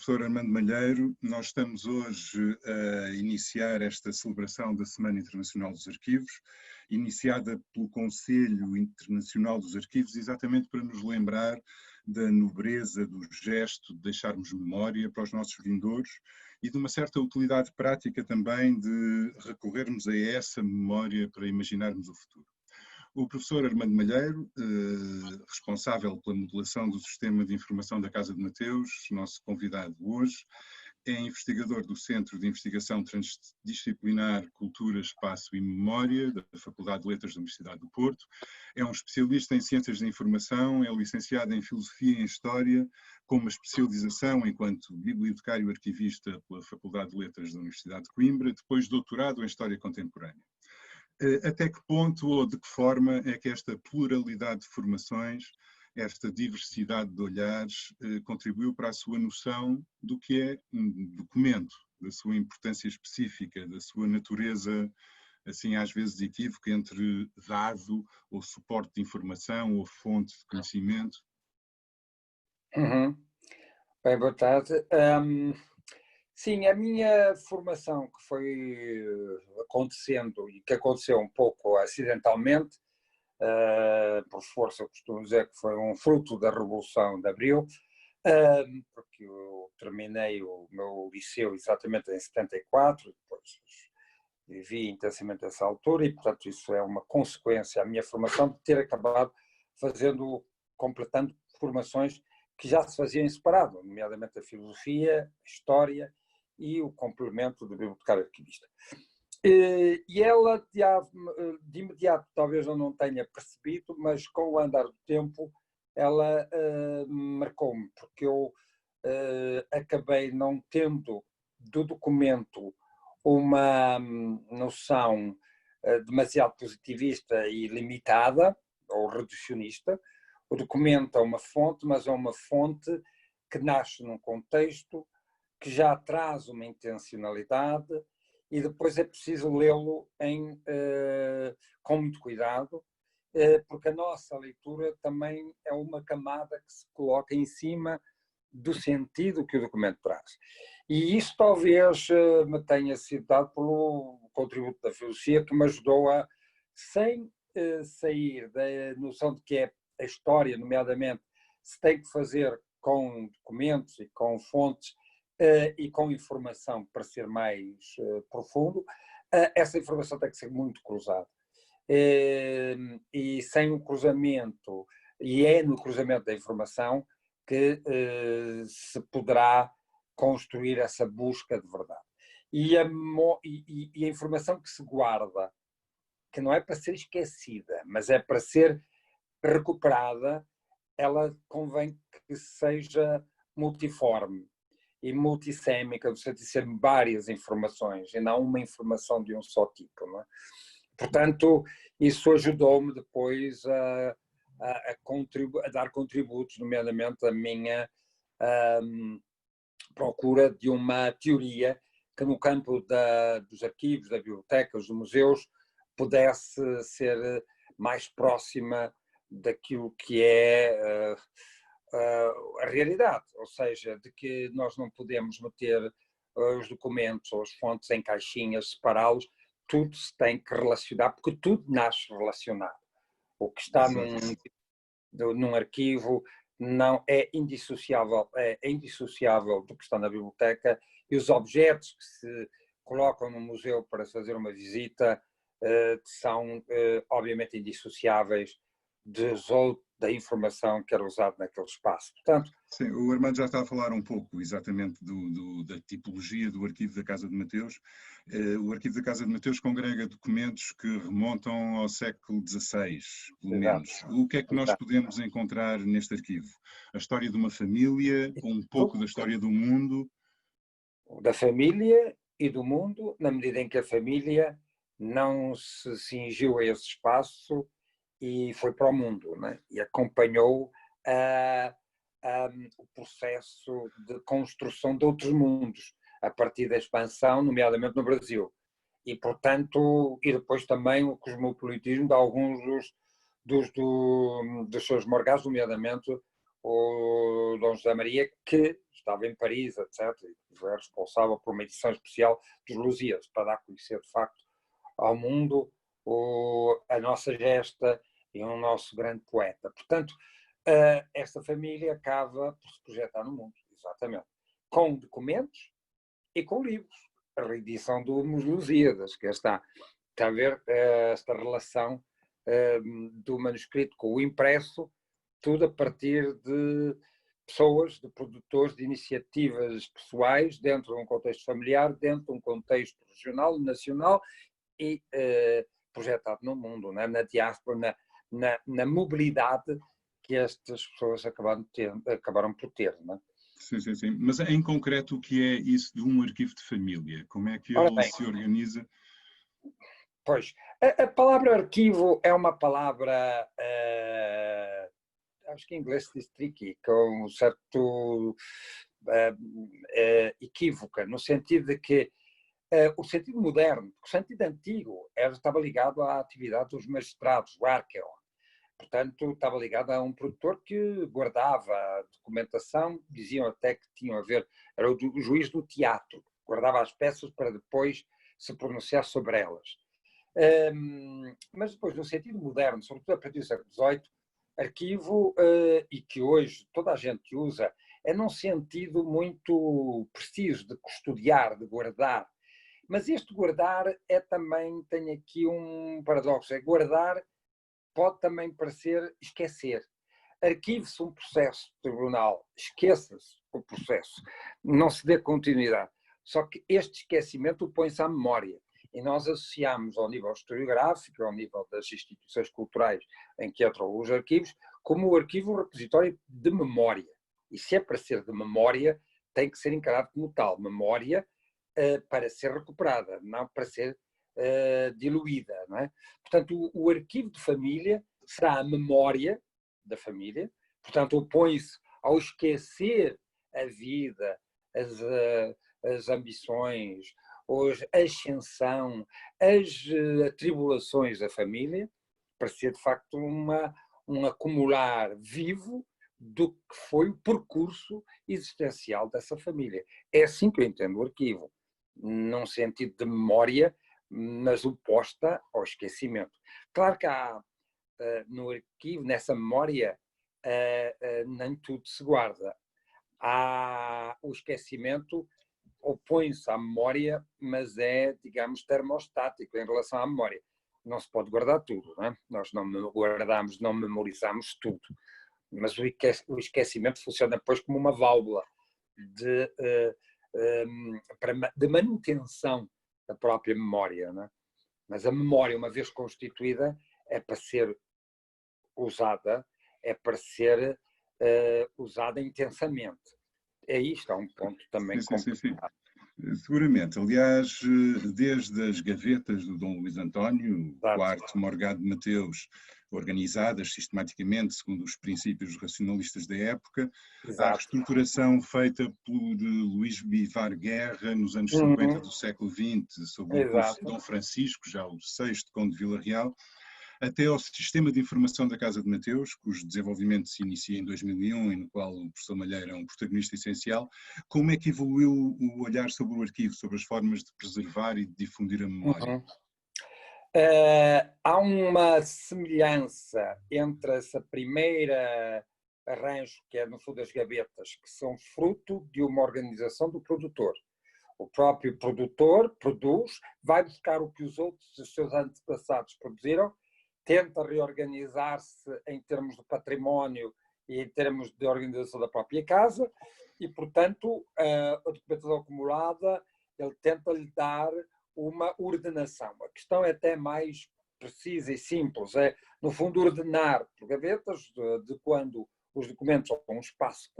professor Armando Malheiro. Nós estamos hoje a iniciar esta celebração da Semana Internacional dos Arquivos, iniciada pelo Conselho Internacional dos Arquivos, exatamente para nos lembrar da nobreza do gesto de deixarmos memória para os nossos vindouros e de uma certa utilidade prática também de recorrermos a essa memória para imaginarmos o futuro. O professor Armando Malheiro, responsável pela modelação do Sistema de Informação da Casa de Mateus, nosso convidado hoje, é investigador do Centro de Investigação Transdisciplinar Cultura, Espaço e Memória, da Faculdade de Letras da Universidade do Porto, é um especialista em Ciências da Informação, é licenciado em Filosofia e em História, com uma especialização enquanto bibliotecário arquivista pela Faculdade de Letras da Universidade de Coimbra, depois doutorado em História Contemporânea. Até que ponto ou de que forma é que esta pluralidade de formações, esta diversidade de olhares, contribuiu para a sua noção do que é um documento, da sua importância específica, da sua natureza, assim às vezes equívoca, entre dado ou suporte de informação ou fonte de conhecimento? Bem, boa tarde. Sim, a minha formação que foi acontecendo e que aconteceu um pouco acidentalmente, por força, eu costumo dizer que foi um fruto da Revolução de Abril, porque eu terminei o meu liceu exatamente em 74, depois vivi intensamente essa altura e, portanto, isso é uma consequência, a minha formação, de ter acabado completando formações que já se faziam em separado, nomeadamente a filosofia, a história e o complemento do bibliotecário arquivista. E ela, de imediato, talvez eu não tenha percebido, mas com o andar do tempo, ela marcou-me, porque eu acabei não tendo do documento uma noção demasiado positivista e limitada, ou reducionista. O documento é uma fonte, mas é uma fonte que nasce num contexto, que já traz uma intencionalidade e depois é preciso lê-lo com muito cuidado, porque a nossa leitura também é uma camada que se coloca em cima do sentido que o documento traz. E isso talvez me tenha sido dado pelo contributo da filosofia, que me ajudou a, sem sair da noção de que é a história, nomeadamente, se tem que fazer com documentos e com fontes e com informação para ser mais profundo, essa informação tem que ser muito cruzada. E sem o cruzamento, e é no cruzamento da informação que se poderá construir essa busca de verdade. E a informação que se guarda, que não é para ser esquecida, mas é para ser recuperada, ela convém que seja multiforme e multissémica, no sentido de ser várias informações e não uma informação de um só tipo, não é? Portanto, isso ajudou-me depois a dar contributos, nomeadamente a minha procura de uma teoria que no campo dos arquivos, das bibliotecas, dos museus, pudesse ser mais próxima daquilo que é a realidade, ou seja, de que nós não podemos meter os documentos ou as fontes em caixinhas, separá-los, tudo se tem que relacionar, porque tudo nasce relacionado. O que está num arquivo não é indissociável do que está na biblioteca, e os objetos que se colocam no museu para fazer uma visita são obviamente indissociáveis da informação que era usada naquele espaço. Portanto, sim, o Armando já está a falar um pouco exatamente da tipologia do Arquivo da Casa de Mateus. O Arquivo da Casa de Mateus congrega documentos que remontam ao século XVI, pelo menos. O que é que nós podemos encontrar neste arquivo? A história de uma família, um pouco da história do mundo? Da família e do mundo, na medida em que a família não se cingiu a esse espaço e foi para o mundo, né? E acompanhou o processo de construção de outros mundos, a partir da expansão, nomeadamente no Brasil. E, portanto, e depois também o cosmopolitismo de alguns dos seus morgás, nomeadamente o Dom José Maria, que estava em Paris, etc., e foi responsável por uma edição especial dos Lusíadas, para dar a conhecer, de facto, ao mundo a nossa gesta e o nosso grande poeta. Portanto, esta família acaba por se projetar no mundo, exatamente, com documentos e com livros. A reedição dos Lusíadas, que está a ver esta relação do manuscrito com o impresso, tudo a partir de pessoas, de produtores, de iniciativas pessoais, dentro de um contexto familiar, dentro de um contexto regional, nacional e projetado no mundo, né? Na diáspora, na mobilidade que estas pessoas acabaram por ter. Né? Sim, sim, sim. Mas em concreto, o que é isso de um arquivo de família? Como é que Ora ele bem, se organiza? pois, a palavra arquivo é uma palavra, acho que em inglês se diz tricky, com um certo equívoca, no sentido de que o sentido moderno, o sentido antigo estava ligado à atividade dos magistrados, o arqueo. Portanto, estava ligado a um produtor que guardava a documentação, diziam até que tinham a ver, era o juiz do teatro, guardava as peças para depois se pronunciar sobre elas. Mas depois, no sentido moderno, sobretudo a partir do século XVIII, arquivo, e que hoje toda a gente usa, é num sentido muito preciso de custodiar, de guardar. Mas este guardar é também, tem aqui um paradoxo, é guardar pode também parecer esquecer. Arquive-se um processo tribunal, esqueça-se o processo, não se dê continuidade. Só que este esquecimento põe-se à memória. E nós associamos ao nível historiográfico, ao nível das instituições culturais em que entram os arquivos, como o arquivo um repositório de memória. E se é para ser de memória, tem que ser encarado como tal. Memória para ser recuperada, não para ser diluída. Não é? Portanto, o arquivo de família será a memória da família, portanto, opõe-se ao esquecer a vida, as ambições, a ascensão, as atribulações da família, para ser de facto um acumular vivo do que foi o percurso existencial dessa família. É assim que eu entendo o arquivo, num sentido de memória, mas oposta ao esquecimento. Claro que há no arquivo, nessa memória, nem tudo se guarda. Há o esquecimento, opõe-se à memória, mas é, digamos, termostático em relação à memória. Não se pode guardar tudo, não é? Nós não guardamos, não memorizamos tudo. Mas o esquecimento funciona depois como uma válvula de manutenção da própria memória. Não é? Mas a memória, uma vez constituída, é para ser usada, é para ser usada intensamente. É isto, é um ponto também complicado. Seguramente. Aliás, desde as gavetas do Dom Luís António, quarto Morgado de Mateus, organizadas sistematicamente segundo os princípios racionalistas da época, à reestruturação feita por Luís Bivar Guerra nos anos 50 do século XX, sob o impulso de Dom Francisco, já o sexto Conde de Vila Real, até ao sistema de informação da Casa de Mateus, cujo desenvolvimento se inicia em 2001 e no qual o professor Malheiro é um protagonista essencial. Como é que evoluiu o olhar sobre o arquivo, sobre as formas de preservar e de difundir a memória? Há uma semelhança entre essa primeira arranjo, que é no fundo as gavetas, que são fruto de uma organização do produtor. O próprio produtor produz, vai buscar o que os seus antepassados produziram, tenta reorganizar-se em termos de património e em termos de organização da própria casa e, portanto, a documentação acumulada, ele tenta-lhe dar uma ordenação. A questão é até mais precisa e simples, é, no fundo, ordenar por gavetas de quando os documentos ou um espaço,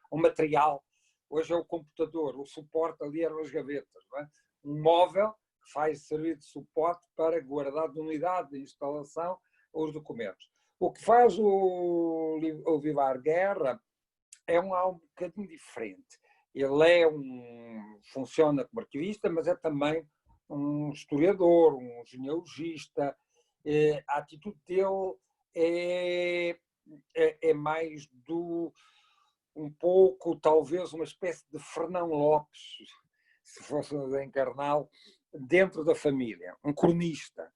um material. Hoje é o computador, o suporte ali eram as gavetas, não é? Um móvel que faz servir de suporte para guardar de unidade de instalação os documentos. O que faz o Vivar Guerra é algo um bocadinho diferente. Ele funciona como arquivista, mas é também um historiador, um genealogista. A atitude dele é, é mais um pouco, talvez, uma espécie de Fernão Lopes, se fôssemos encarná-lo, dentro da família, um cronista,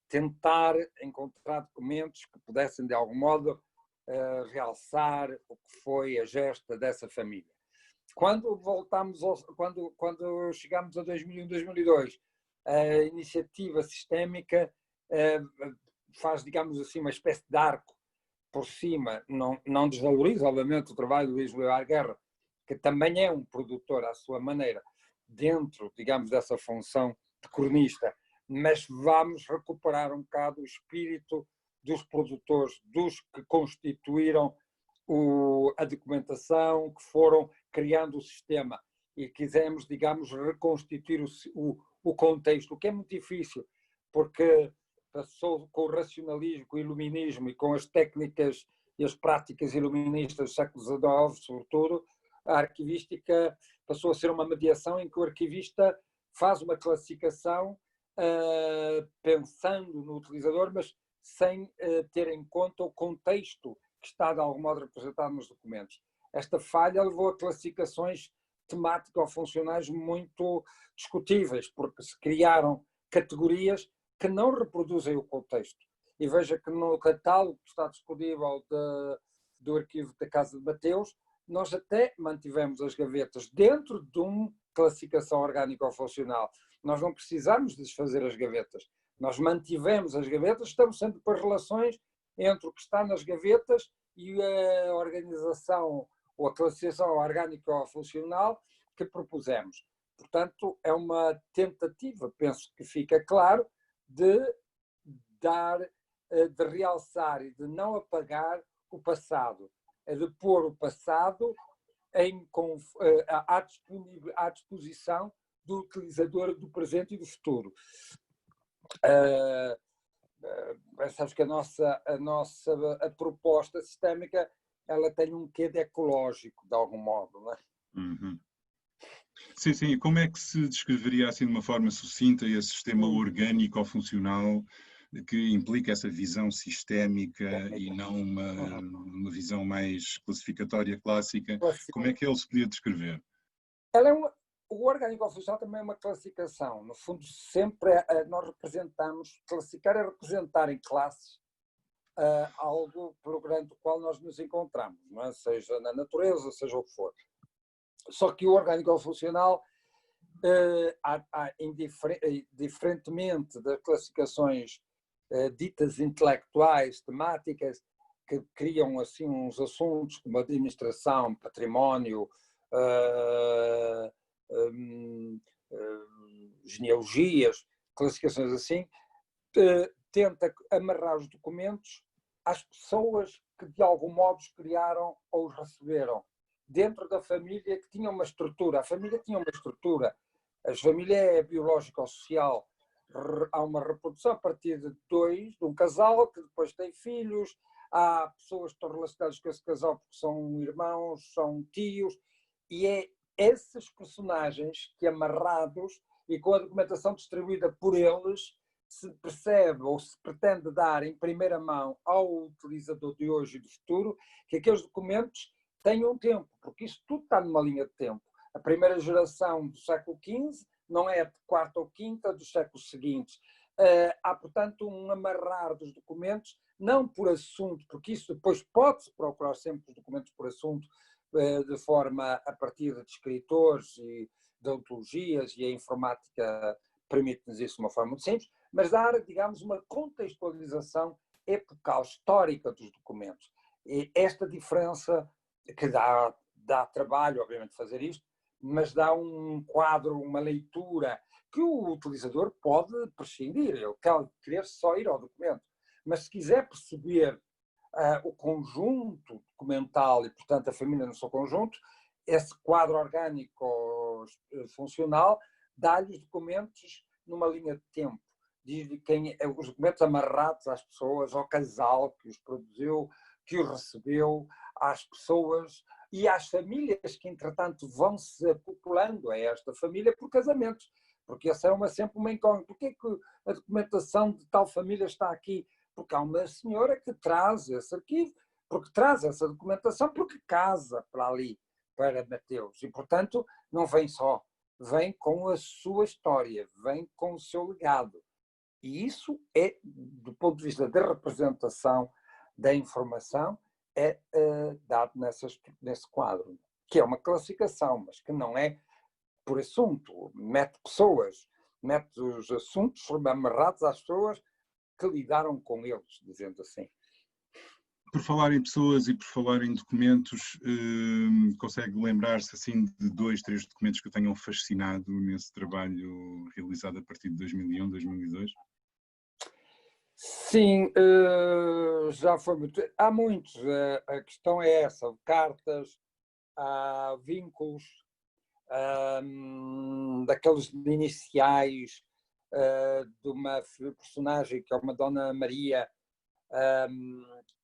tentar encontrar documentos que pudessem, de algum modo, realçar o que foi a gesta dessa família. Quando voltamos, quando chegamos a 2001, 2002, a iniciativa sistémica faz, digamos assim, uma espécie de arco por cima, não desvaloriza, obviamente, o trabalho do Luís Leal Guerra, que também é um produtor à sua maneira, dentro, digamos, dessa função de cronista, mas vamos recuperar um bocado o espírito dos produtores, dos que constituíram a documentação, que foram criando o sistema e quisemos, digamos, reconstituir o contexto, o que é muito difícil, porque passou com o racionalismo, com o iluminismo e com as técnicas e as práticas iluministas do século XIX, sobretudo, a arquivística passou a ser uma mediação em que o arquivista faz uma classificação pensando no utilizador, mas sem ter em conta o contexto que está de algum modo representado nos documentos. Esta falha levou a classificações temático-funcionais muito discutíveis, porque se criaram categorias que não reproduzem o contexto. E veja que no catálogo que está disponível do arquivo da Casa de Mateus, nós até mantivemos as gavetas dentro de uma classificação orgânico-funcional. Nós não precisamos desfazer as gavetas. Nós mantivemos as gavetas, estamos sempre para relações entre o que está nas gavetas e a organização ou a classificação orgânico-funcional que propusemos. Portanto, é uma tentativa, penso que fica claro, de realçar e de não apagar o passado, de pôr o passado à disposição do utilizador do presente e do futuro. Sabes que a proposta sistémica ela tem um quê de ecológico, de algum modo, não é? Uhum. Sim, sim. E como é que se descreveria assim de uma forma sucinta esse sistema orgânico ou funcional que implica essa visão sistémica e não uma visão mais classificatória clássica? Como é que ele se podia descrever? O orgânico-funcional também é uma classificação. No fundo, sempre nós representamos, classificar é representar em classes algo perante o qual nós nos encontramos, não é? Seja na natureza, seja o que for. Só que o orgânico-funcional, diferentemente das classificações ditas intelectuais, temáticas, que criam assim uns assuntos como administração, património, genealogias, classificações assim, tenta amarrar os documentos às pessoas que de algum modo os criaram ou os receberam dentro da família, que tinha uma estrutura. A família tinha uma estrutura. A família é biológica ou social. Há uma reprodução a partir de um casal que depois tem filhos. Há pessoas que estão relacionadas com esse casal porque são irmãos, são tios. E é esses personagens que, amarrados e com a documentação distribuída por eles, se percebe ou se pretende dar em primeira mão ao utilizador de hoje e do futuro que aqueles documentos tenham tempo, porque isso tudo está numa linha de tempo. A primeira geração do século XV não é a quarta ou quinta dos séculos seguintes. Há, portanto, um amarrar dos documentos, não por assunto, porque isso depois pode-se procurar sempre os documentos por assunto, de forma a partir de escritores e de ontologias, e a informática permite-nos isso de uma forma muito simples, mas dar, digamos, uma contextualização epocal, histórica dos documentos. E esta diferença que dá trabalho, obviamente, fazer isto, mas dá um quadro, uma leitura que o utilizador pode prescindir. Ele querer só ir ao documento. Mas se quiser perceber o conjunto documental e, portanto, a família no seu conjunto, esse quadro orgânico funcional dá-lhe os documentos numa linha de tempo. Diz-lhe os documentos amarrados às pessoas, ao casal que os produziu, que os recebeu, às pessoas e às famílias que, entretanto, vão se acoplando a esta família por casamentos. Porque essa é sempre uma incógnita. Porquê é que a documentação de tal família está aqui? porque há uma senhora que traz esse arquivo, porque traz essa documentação, porque casa para ali, para Mateus. E, portanto, não vem só, vem com a sua história, vem com o seu legado. E isso é, do ponto de vista da representação da informação, é dado nesse quadro, que é uma classificação, mas que não é por assunto, mete pessoas, mete os assuntos amarrados às pessoas que lidaram com eles, dizendo assim. Por falar em pessoas e por falar em documentos, consegue lembrar-se assim de 2, 3 documentos que o tenham fascinado nesse trabalho realizado a partir de 2001, 2002? Sim, já foi muito. Há muitos. A questão é essa: cartas, há vínculos, daqueles iniciais de uma personagem que é uma Dona Maria,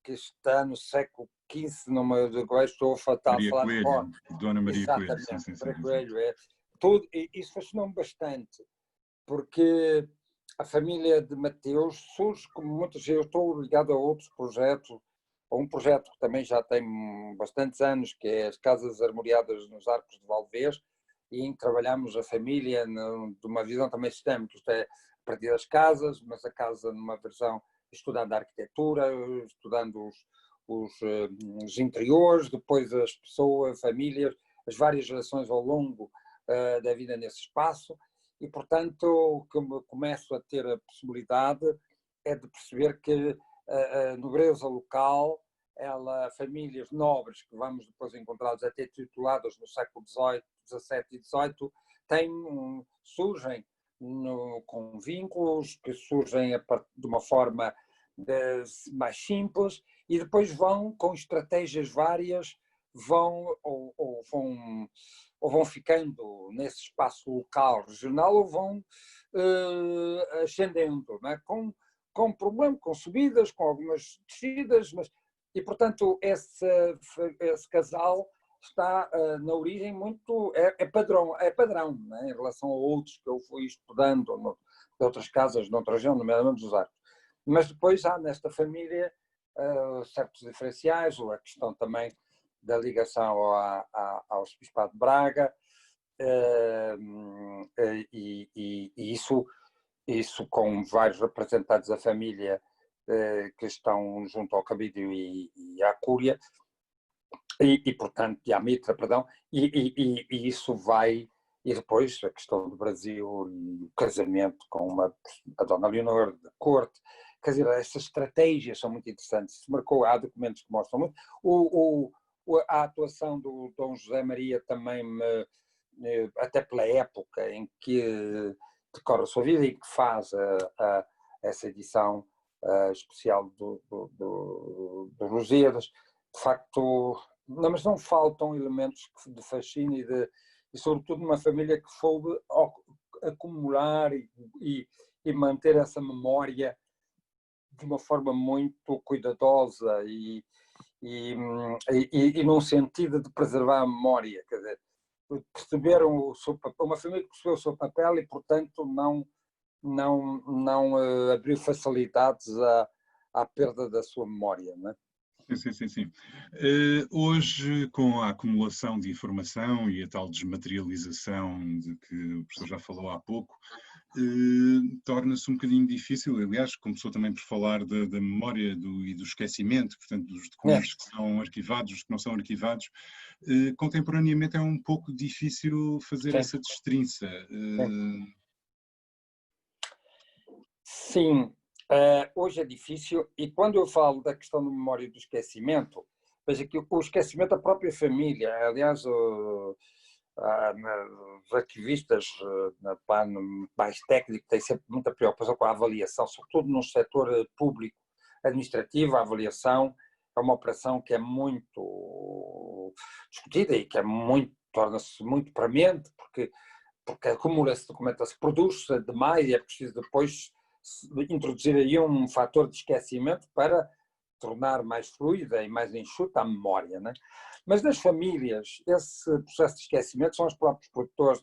que está no século XV, estou a falar Maria de cor. Coelho, Dona Maria Coelho, sim, Exatamente, sim, sim. Maria Coelho. Tudo, isso fascinou-me bastante, porque a família de Mateus surge como muitas vezes. Eu estou ligado a outros projetos, a um projeto que também já tem bastantes anos, que é as Casas Armoriadas nos Arcos de Valdevez, e em que trabalhamos a família de uma visão também sistémica, isto é, a partir das casas, mas a casa numa versão estudando a arquitetura, estudando os interiores, depois as pessoas, famílias, as várias gerações ao longo da vida nesse espaço, e portanto o que começo a ter a possibilidade é de perceber que a nobreza local, famílias nobres que vamos depois encontrá-los até tituladas no século XVIII, XVII e XVIII, surgem com vínculos que surgem de uma forma mais simples e depois vão com estratégias várias, vão ficando nesse espaço local, regional, ou vão ascendendo, não é? Com problema, com subidas, com algumas descidas, e portanto esse casal está na origem muito, é padrão, né, em relação a outros que eu fui estudando de outras casas, de outra região, nomeadamente dos Arcos. Mas depois há nesta família certos diferenciais, ou a questão também da ligação ao Arcebispado de Braga, e isso com vários representantes da família que estão junto ao Cabídio e à Cúria, portanto, e à Mitra, perdão, e isso vai, e depois a questão do Brasil e o casamento com a Dona Leonor da corte, quer dizer, essas estratégias são muito interessantes. Há documentos que mostram muito. A atuação do Dom José Maria também, até pela época em que decorre a sua vida e que faz essa edição especial do Lusíadas, de facto, não, mas não faltam elementos de fascínio e sobretudo numa família que soube acumular e manter essa memória de uma forma muito cuidadosa e num sentido de preservar a memória, quer dizer, perceberam uma família que percebeu o seu papel e, portanto, não abriu facilidades à perda da sua memória, não é? Sim. Hoje, com a acumulação de informação e a tal desmaterialização de que o professor já falou há pouco, torna-se um bocadinho difícil. Aliás, começou também por falar da memória e do esquecimento, portanto, dos documentos que são arquivados, os que não são arquivados. Contemporaneamente é um pouco difícil fazer essa destrinça. Sim, hoje é difícil, e quando eu falo da questão da memória e do esquecimento, veja que o esquecimento da própria família, aliás, os arquivistas mais técnicos têm sempre muita preocupação com a avaliação, sobretudo no setor público administrativo. A avaliação é uma operação que é muito discutida e que torna-se muito premente, porque acumula-se documentação, produz-se demais e é preciso depois introduzir aí um fator de esquecimento para tornar mais fluida e mais enxuta a memória, né? Mas nas famílias, esse processo de esquecimento são os próprios produtores.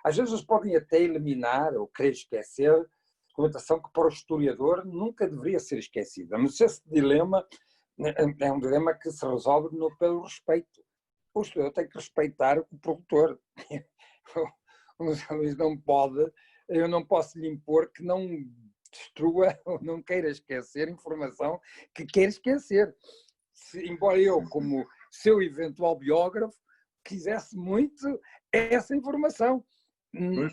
Às vezes eles podem até eliminar ou querer esquecer documentação que para o historiador nunca deveria ser esquecida. Mas esse dilema é um dilema que se resolve pelo respeito. O historiador tem que respeitar o produtor. Não pode, eu não posso lhe impor que não destrua ou não queira esquecer informação que quer esquecer. Embora eu, como seu eventual biógrafo, quisesse muito essa informação.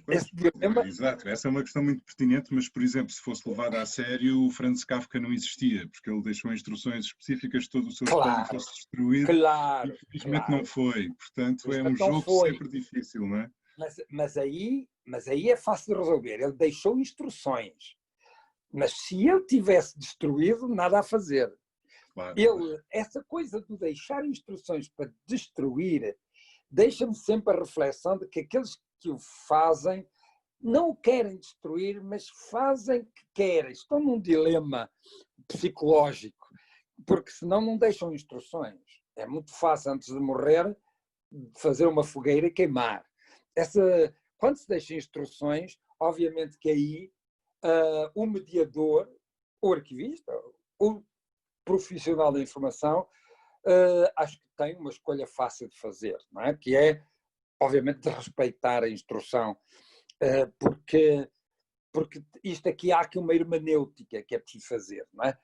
Pois, dilema... Exato, essa é uma questão muito pertinente, mas, por exemplo, se fosse levado a sério, o Franz Kafka não existia, porque ele deixou instruções específicas, todo o seu espólio fosse destruído, e infelizmente não foi. Portanto, é um jogo sempre difícil, não é? Mas aí é fácil de resolver. Ele deixou instruções, mas se ele tivesse destruído, nada a fazer. Claro. Essa coisa de deixar instruções para destruir deixa-me sempre a reflexão de que aqueles que o fazem não o querem destruir, mas fazem que querem. Estão num dilema psicológico, porque senão não deixam instruções. É muito fácil, antes de morrer, fazer uma fogueira e queimar. Quando se deixa instruções, obviamente que aí o mediador, o arquivista, o profissional da informação, acho que tem uma escolha fácil de fazer, não é? Que é, obviamente, de respeitar a instrução, porque isto aqui há aqui uma hermenêutica que é preciso fazer, não é?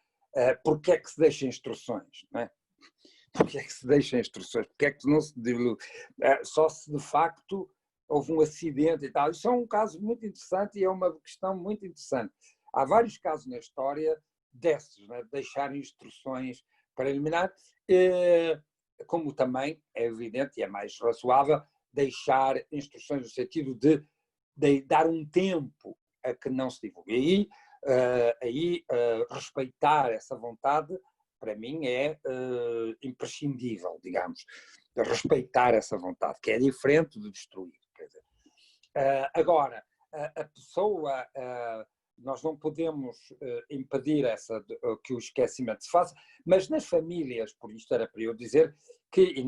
Porque é que se deixa instruções, não é? Porque é que se deixa instruções? Porque é que não se dilui? Só se de facto houve um acidente e tal. Isso é um caso muito interessante e é uma questão muito interessante. Há vários casos na história desses, né? Deixar instruções para eliminar, como também é evidente e é mais razoável deixar instruções no sentido de dar um tempo a que não se divulgue. Aí respeitar essa vontade, para mim, é imprescindível, digamos. Respeitar essa vontade, que é diferente de destruir. Quer dizer. Agora, a pessoa... nós não podemos impedir que o esquecimento se faça, mas nas famílias, por isto era para eu dizer, que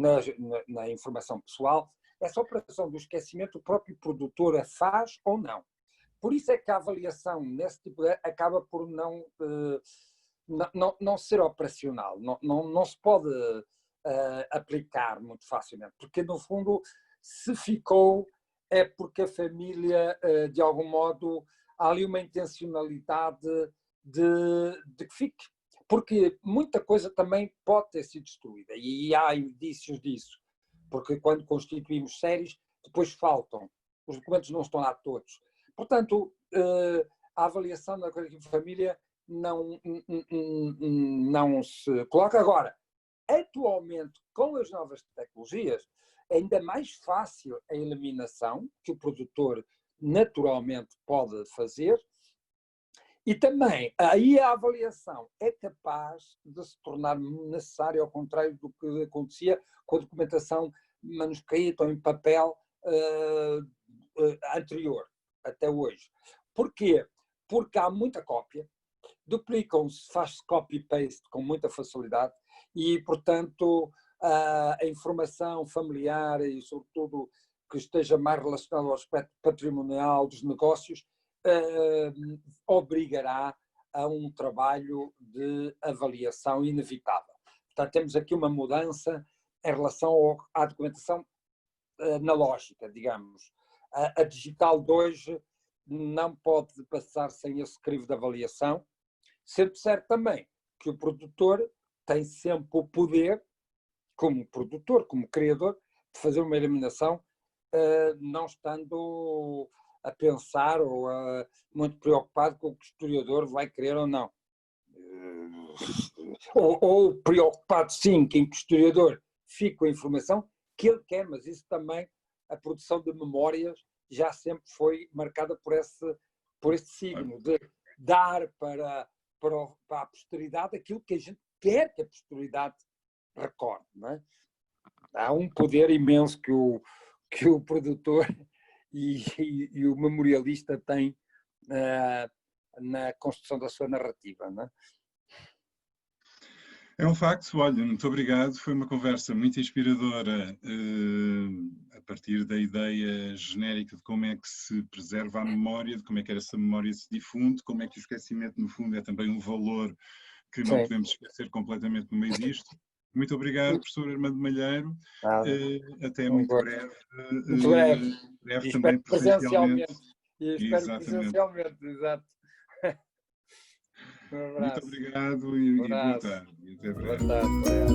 na informação pessoal, essa operação do esquecimento o próprio produtor a faz ou não. Por isso é que a avaliação nesse tipo acaba por não ser operacional, não se pode aplicar muito facilmente, porque no fundo se ficou é porque a família de algum modo há ali uma intencionalidade de que fique, porque muita coisa também pode ter sido destruída e há indícios disso, porque quando constituímos séries depois faltam, os documentos não estão lá todos. Portanto, a avaliação da família não se coloca. Agora, atualmente, com as novas tecnologias, é ainda mais fácil a eliminação, que o produtor naturalmente pode fazer, e também aí a avaliação é capaz de se tornar necessária, ao contrário do que acontecia com a documentação manuscrita ou em papel anterior, até hoje. Porquê? Porque há muita cópia, duplicam-se, faz-se copy-paste com muita facilidade e, portanto, a informação familiar e, sobretudo, que esteja mais relacionada ao aspecto patrimonial dos negócios, obrigará a um trabalho de avaliação inevitável. Portanto, temos aqui uma mudança em relação à documentação analógica, digamos. A digital de hoje não pode passar sem esse crivo de avaliação, sendo certo também que o produtor tem sempre o poder, como produtor, como criador, de fazer uma eliminação, não estando a pensar ou muito preocupado com o que o historiador vai querer ou não. Ou preocupado, sim, que o historiador fique com a informação que ele quer, mas isso também, a produção de memórias já sempre foi marcada por esse signo, de dar para a posteridade aquilo que a gente quer que a posteridade recorde. Não é? Há um poder imenso que o produtor e o memorialista têm na construção da sua narrativa. Não é? É um facto, olha, muito obrigado, foi uma conversa muito inspiradora partir da ideia genérica de como é que se preserva a memória, de como é que essa memória se difunde, como é que o esquecimento, no fundo, é também um valor que não podemos esquecer completamente no meio disto. Muito obrigado, professor Armando Malheiro. Até muito breve. Muito breve. Breve E também presencialmente. E espero presencialmente, exato. Um abraço. Muito obrigado e boa tarde. E até breve. Boa tarde.